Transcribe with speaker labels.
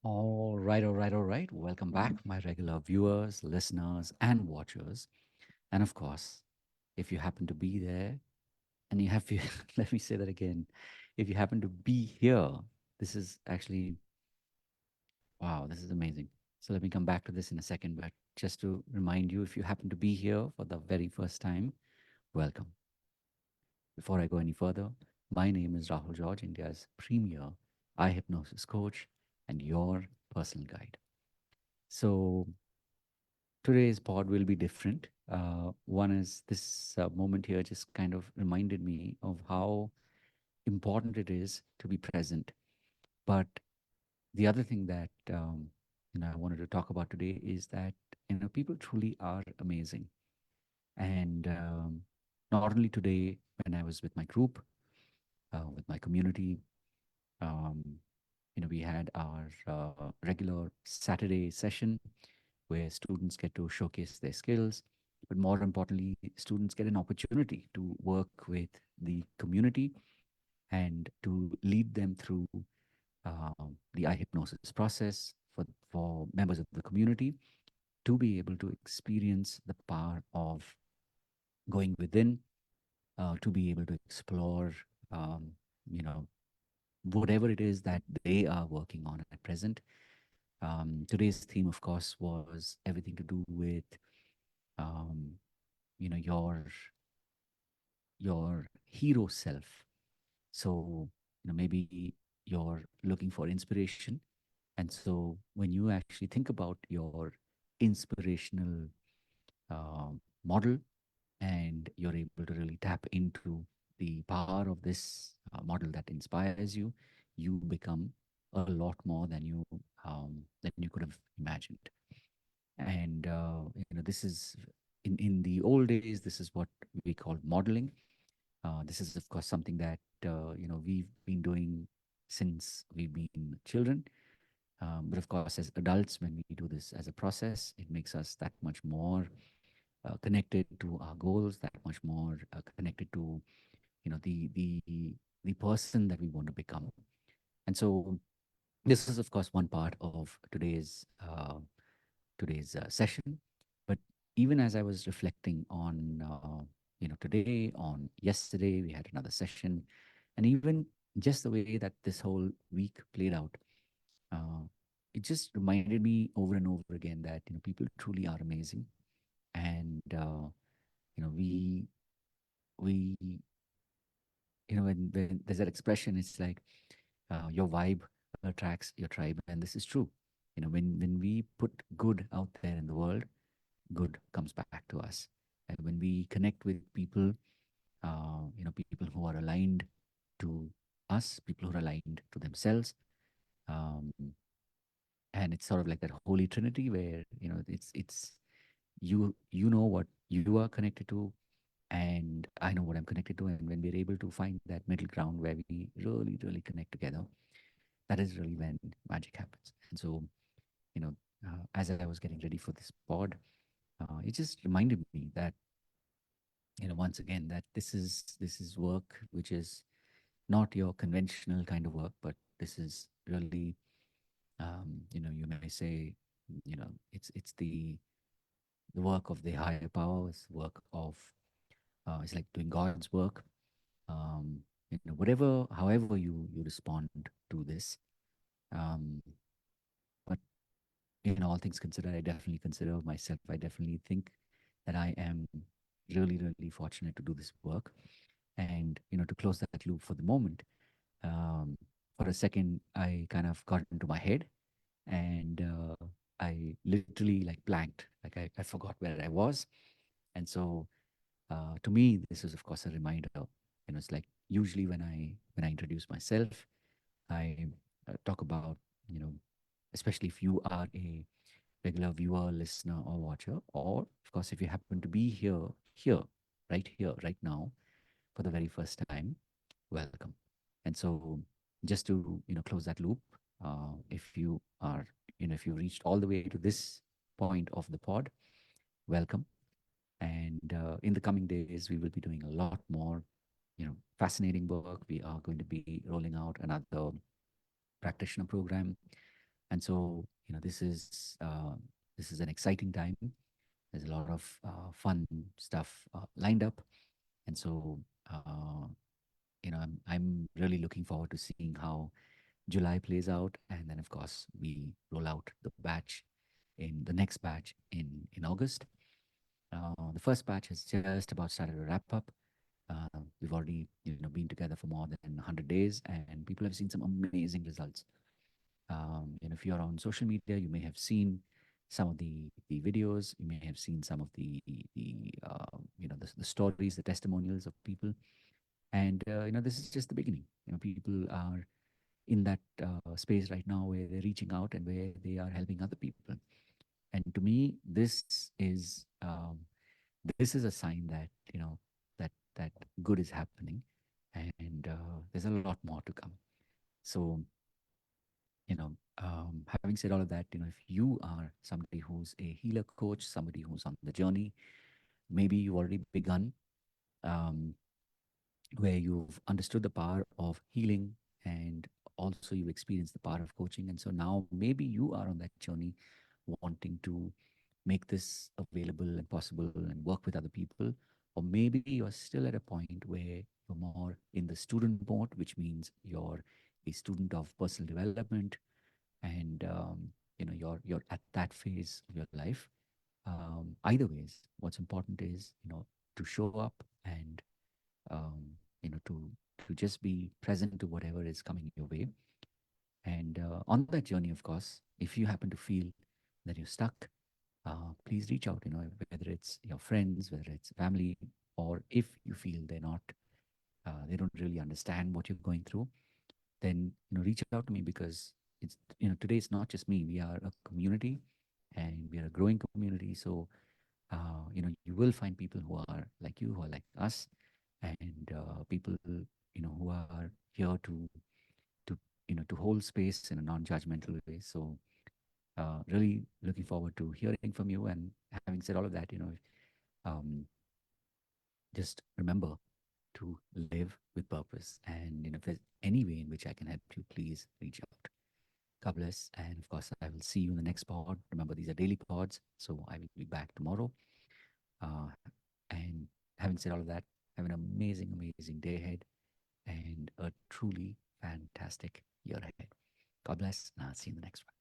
Speaker 1: All right, all right, all right. Welcome back, my regular viewers, listeners, and watchers. And of course, if you happen to be there and you have, let me say that again. If you happen to be here, this is actually, wow, this is amazing. So let me come back to this in a second. But just to remind you, if you happen to be here for the very first time, welcome. Before I go any further, my name is Rahul George, India's premier eye hypnosis coach and your personal guide. So today's pod will be different. One is this moment here just kind of reminded me of how important it is to be present. But the other thing that I wanted to talk about today is that people truly are amazing, and not only today when I was with my group, with my community. Um, we had our regular Saturday session where students get to showcase their skills. But more importantly, students get an opportunity to work with the community and to lead them through the eye hypnosis process for members of the community to be able to experience the power of going within, to be able to explore, um, you know, whatever it is that they are working on at present. Today's theme, of course, was everything to do with um, you know your your hero self. So maybe you're looking for inspiration, and so when you actually think about your inspirational model, and you're able to really tap into the power of this model that inspires you, you become a lot more than you could have imagined. And this is in the old days, this is what we call modeling. This is of course something that we've been doing since we've been children. But of course, as adults, when we do this as a process, it makes us that much more connected to our goals, that much more connected to the person that we want to become. And so this is of course one part of today's session. But even as I was reflecting on today, on yesterday, we had another session, and even just the way that this whole week played out, uh, it just reminded me over and over again that people truly are amazing. And we when there's that expression, it's like your vibe attracts your tribe, and this is true. When we put good out there in the world, good comes back to us. And when we connect with people, people who are aligned to us, people who are aligned to themselves, um, and it's sort of like that holy trinity where it's you know what you are connected to, and I know what I'm connected to. And when we're able to find that middle ground where we really, really connect together, that is really when magic happens. And so, as I was getting ready for this pod, it just reminded me that, once again, that this is work which is not your conventional kind of work, but this is really, you may say, it's the work of the higher power. It's work of, it's like doing God's work. Whatever, however you respond to this. Um, but all things considered, I definitely consider myself. I definitely think that I am really, really fortunate to do this work. And to close that loop for the moment, um, for a second, I kind of got into my head, and I literally like blanked, like I forgot where I was. And so to me, this is of course a reminder. It's like usually when I introduce myself, I talk about, you know, especially if you are a regular viewer, listener, or watcher, or of course, if you happen to be here, right now, for the very first time, welcome. And so, just to close that loop, if you are, if you reached all the way to this point of the pod, welcome. And in the coming days, we will be doing a lot more, fascinating work. We are going to be rolling out another practitioner program, And so, this is an exciting time. There's a lot of fun stuff lined up, and so I'm really looking forward to seeing how July plays out, and then of course we roll out the next batch in August. The first batch has just about started to wrap up. We've already been together for more than 100 days, and people have seen some amazing results. If you're on social media, you may have seen some of the videos. You may have seen some of the stories, the testimonials of people, and this is just the beginning. People are in that space right now where they're reaching out and where they are helping other people. And to me, this is a sign that that good is happening, and there's a lot more to come. So, having said all of that, if you are somebody who's a healer coach, somebody who's on the journey, maybe you've already begun, um, where you've understood the power of healing, and also you've experienced the power of coaching. And so now maybe you are on that journey wanting to make this available and possible and work with other people. Or maybe you're still at a point where you're more in the student mode, which means you're a student of personal development, and you're at that phase of your life. Either ways, what's important is to show up and to just be present to whatever is coming your way. And on that journey, of course, if you happen to feel that you're stuck, please reach out. Whether it's your friends, whether it's family, or if you feel they don't really understand what you're going through, then reach out to me, because it's today it's not just me. We are a community, and we are a growing community. So you will find people who are like you, who are like us, and people who are here to hold space in a non-judgmental way. So really looking forward to hearing from you. And having said all of that, um, just remember to live with purpose. And if there's any way in which I can help you, please reach out. God bless. And of course, I will see you in the next pod. Remember, these are daily pods, so I will be back tomorrow. Uh, and having said all of that, have an amazing, amazing day ahead, and a truly fantastic year ahead. God bless, and I'll see you in the next one.